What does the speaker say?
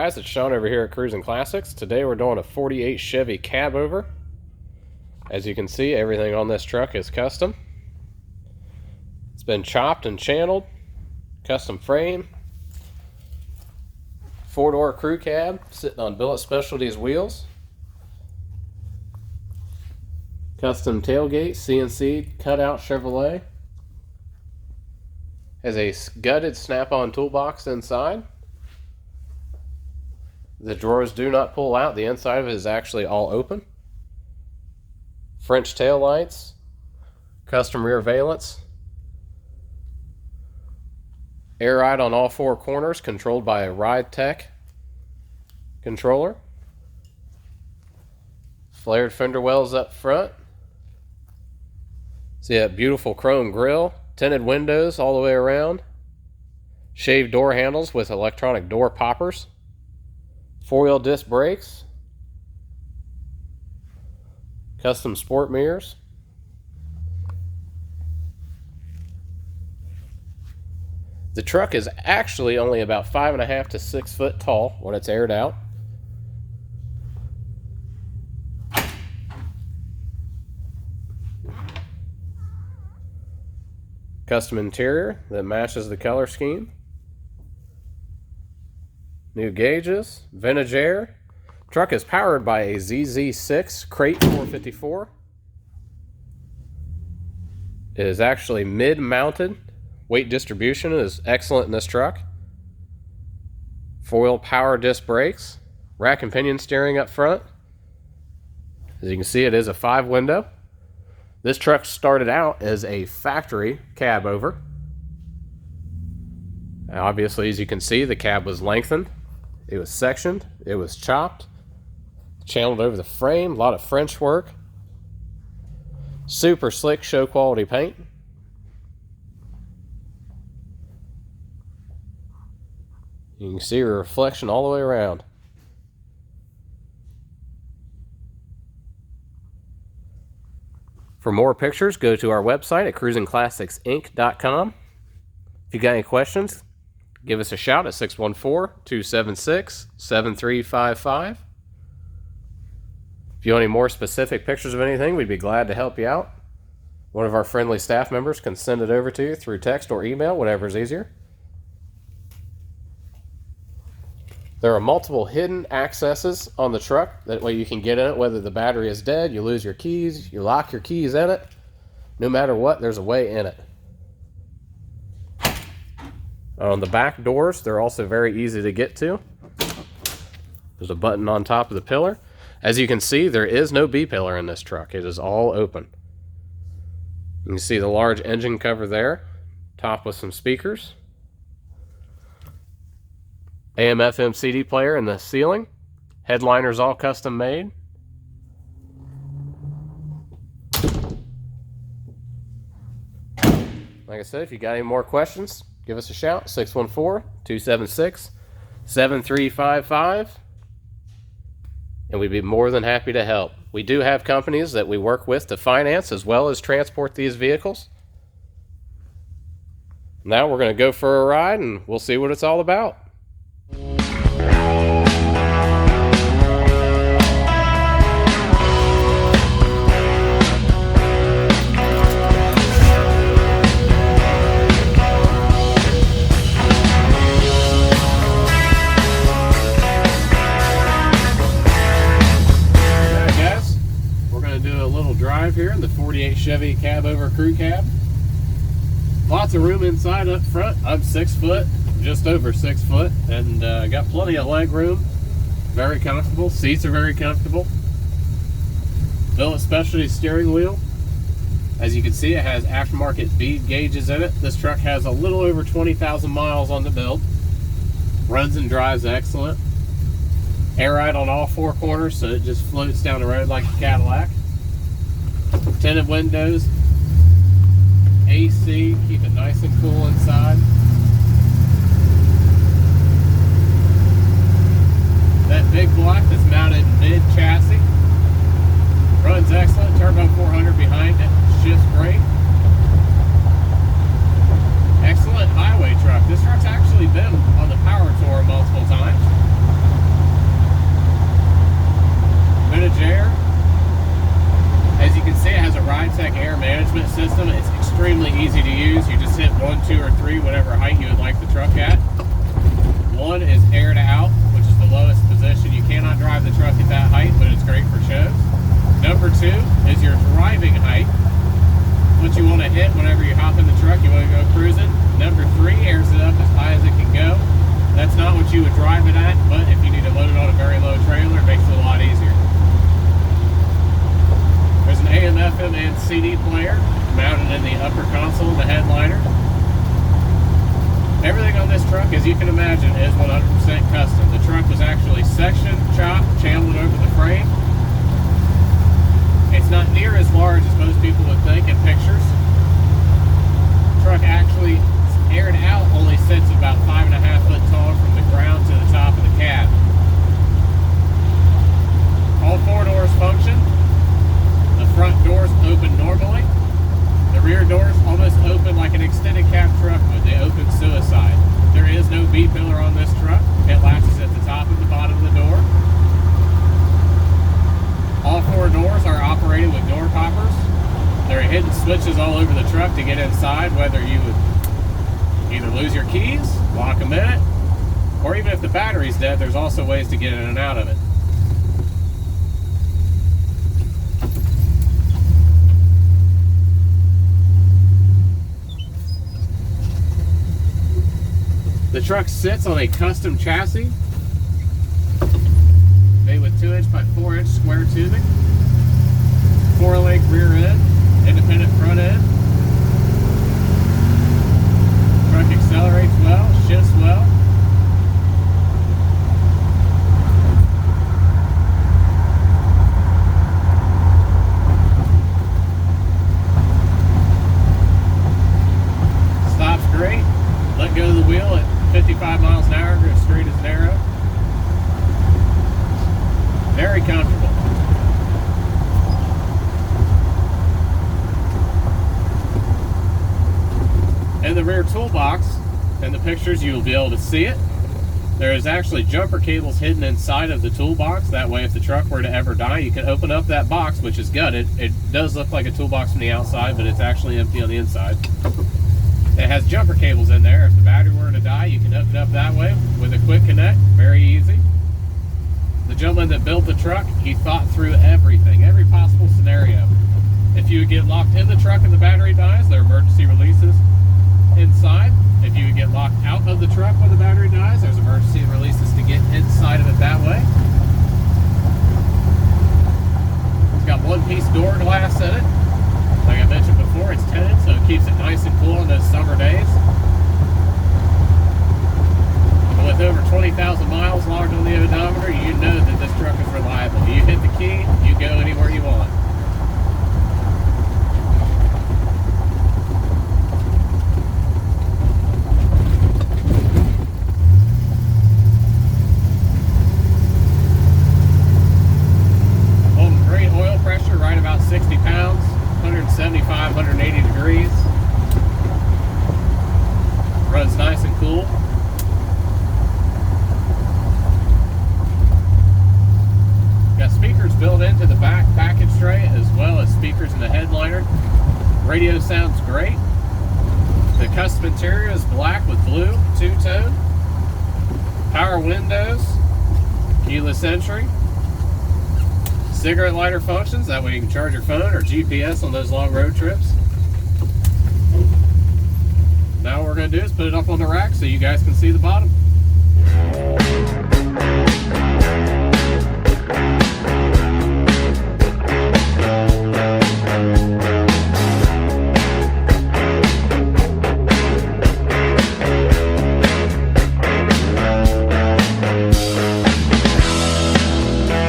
guys, it's Sean over here at Cruising Classics. Today we're doing a 48 Chevy Cabover. As you can see, everything on this truck is custom. It's been chopped and channeled, custom frame, 4-door crew cab sitting on Billet Specialties wheels, custom tailgate, CNC cutout Chevrolet, has a gutted snap-on toolbox inside. The drawers do not pull out. The inside of it is actually all open. French tail lights, custom rear valance, air ride on all 4 corners, controlled by a Ride Tech controller. Flared fender wells up front. See that beautiful chrome grille, tinted windows all the way around, shaved door handles with electronic door poppers. 4-wheel disc brakes, custom sport mirrors, the truck is actually only about 5.5 to 6 foot tall when it's aired out. Custom interior that matches the color scheme. New gauges, vintage air. Truck is powered by a ZZ6 Crate 454. It is actually mid-mounted. Weight distribution is excellent in this truck. 4-wheel power disc brakes. Rack and pinion steering up front. As you can see, it is a 5-window. This truck started out as a factory Cabover. Obviously, as you can see, the cab was lengthened. It was sectioned, it was chopped, channeled over the frame, a lot of French work. Super slick show quality paint. You can see a reflection all the way around. For more pictures, go to our website at cruisingclassicsinc.com. If you got any questions, give us a shout at 614-276-7355. If you want any more specific pictures of anything, we'd be glad to help you out. One of our friendly staff members can send it over to you through text or email, whatever is easier. There are multiple hidden accesses on the truck. That way you can get in it whether the battery is dead, you lose your keys, you lock your keys in it. No matter what, there's a way in it. On the back doors, they're also very easy to get to. There's a button on top of the pillar. As you can see, there is no B-pillar in this truck. It is all open. You can see the large engine cover there, topped with some speakers. AM/FM CD player in the ceiling. Headliners all custom made. Like I said, if you got any more questions, give us a shout, 614-276-7355, and we'd be more than happy to help. We do have companies that we work with to finance as well as transport these vehicles. Now we're going to go for a ride and we'll see what it's all about. Drive here in the 48 Chevy Cabover crew cab. Lots of room inside up front. I'm 6 foot, just over 6 foot, and got plenty of leg room. Very comfortable. Seats are very comfortable. Billet Specialties steering wheel. As you can see, it has aftermarket bead gauges in it. This truck has a little over 20,000 miles on the build. Runs and drives excellent. Air ride on all 4 corners, so it just floats down the road like a Cadillac. Tinted windows, AC, keep it nice and cool inside. That big block that's mounted mid-chassis. Runs excellent, turbo 400 behind it, shifts great. Excellent highway truck. This truck's actually been on the power tour multiple times. 2 is your driving height. What you want to hit whenever you hop in the truck, you want to go cruising. Number 3 airs it up as high as it can go. That's not what you would drive it at, but if you need to load it on a very low trailer, it makes it a lot easier. There's an AM, FM, and CD player mounted in the upper console of the headliner. Everything on this truck, as you can imagine, is 100% custom. The truck was actually sectioned, chopped, channeled over the frame. It's not near as large as most people would think in pictures. The truck actually, aired out, only sits about 5.5 foot tall from the ground to the top of the cab. All 4 doors function. The front doors open normally. The rear doors almost open like an extended cab truck would. They open suicide. There is no B-pillar on this truck. It latches at the top and the bottom of the door. All 4 doors are operated with door poppers. There are hidden switches all over the truck to get inside, whether you would either lose your keys, lock them in it, or even if the battery's dead, there's also ways to get in and out of it. The truck sits on a custom chassis made with 2" by 4" square tubing, 4-link rear end, independent front end. Truck accelerates well, shifts well. Stops great. Let go of the wheel at 55 miles an hour, the street is narrow. Very comfortable. In the rear toolbox, in the pictures you'll be able to see it. There is actually jumper cables hidden inside of the toolbox. That way if the truck were to ever die, you can open up that box, which is gutted. It does look like a toolbox from the outside, but it's actually empty on the inside. It has jumper cables in there. If the battery were to die, you can hook it up that way with a quick connect. Very easy. The gentleman that built the truck, he thought through everything, every possible scenario. If you would get locked in the truck and the battery dies, there are emergency releases inside. If you would get locked out of the truck when the battery dies, there's emergency releases to get inside of it that way. It's got 1-piece door glass in it. Like I mentioned before, it's tinted, so it keeps it nice and cool on those summer days. And with over 20,000 miles logged on the odometer, you know that this truck is reliable. You hit the key, you go anywhere you want. Holding great oil pressure, right about 60 pounds. 175, 180 degrees. Runs nice and cool. Got speakers built into the back package tray as well as speakers in the headliner. Radio sounds great. The custom interior is black with blue, two-tone. Power windows, keyless entry. Cigarette lighter functions, that way you can charge your phone or GPS on those long road trips. Now what we're going to do is put it up on the rack so you guys can see the bottom.